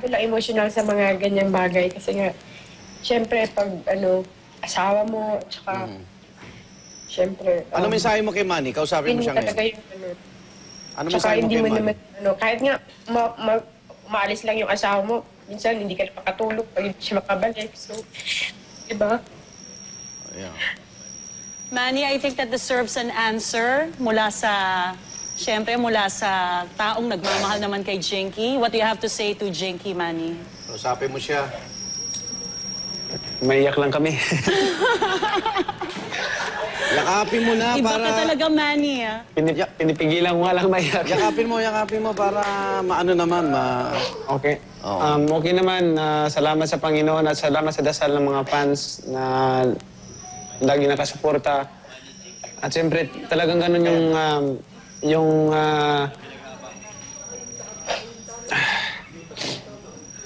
masyado lang emotional sa mga ganyang bagay kasi nga, syempre pag asawa mo, tsaka, syempre, Ano mensahe mo kay Manny? Kausapin mo yun siya talaga ngayon. yung Ano tsaka mensahe mo hindi kay mo Manny? naman, kahit nga umaalis lang yung asawa mo, minsan hindi ka napakatulog pag hindi siya makabalik. So, diba? Yeah. Manny, I think that deserves an answer mula sa, syempre, mula sa taong nagmamahal naman kay Jinky. What do you have to say to Jinky, Manny? Kausapin mo siya. Maiyak lang kami. Yakapin mo na Iba para... ka talaga, Manny, ah. Pinipigilan ko nga lang maiyak. Yakapin mo para maano naman, Okay. Oo. Okay naman. Salamat sa Panginoon at salamat sa dasal ng mga fans na lagi nakasuporta. At siyempre, talagang ganun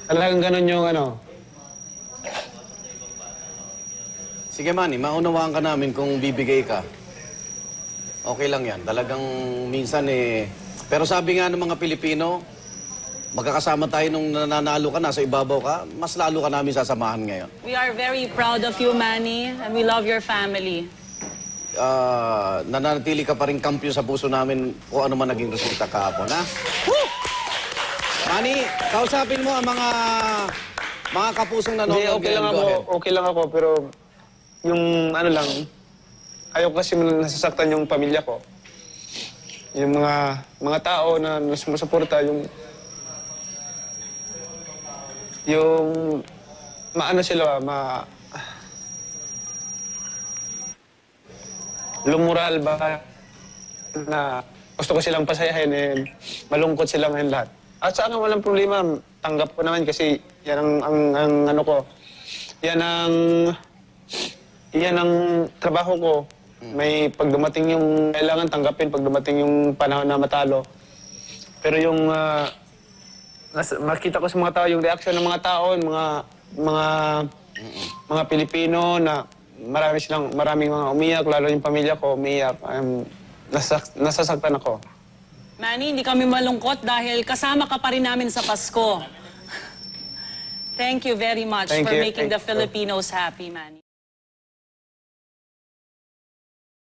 talagang ganun yung Sige, Manny, maunawaan ka namin kung bibigay ka. Okay lang yan. Talagang minsan Pero sabi nga ng mga Pilipino, magkakasama tayo nung nananalo ka, nasa ibabaw ka, mas lalo ka namin sasamahan ngayon. We are very proud of you, Manny, and we love your family. Nananatili ka pa rin kampiyon sa puso namin kung ano man naging resulta kahapon, ha? Woo! Manny, kausapin mo ang mga kapusong nanonood. okay lang ako. Okay lang ako, pero yung ayaw kasi nasasaktan yung pamilya ko. Yung mga tao na sumusuporta, yung maano sila, lumural ba na gusto ko silang pasayahin and malungkot sila ngayon lahat. At sa akin walang problema, tanggap ko naman kasi yan ang ano ko. Yan ang trabaho ko. May pag dumating yung kailangan tanggapin, pag dumating yung panahon na matalo. Pero yung makita ko sa mga tao, yung reaction ng mga tao, mga Pilipino na maraming mga umiyak, lalo yung pamilya ko umiyak. Nasasaktan ako. Manny, hindi kami malungkot dahil kasama ka pa rin namin sa Pasko. Thank you very much for making the Filipinos happy, Manny.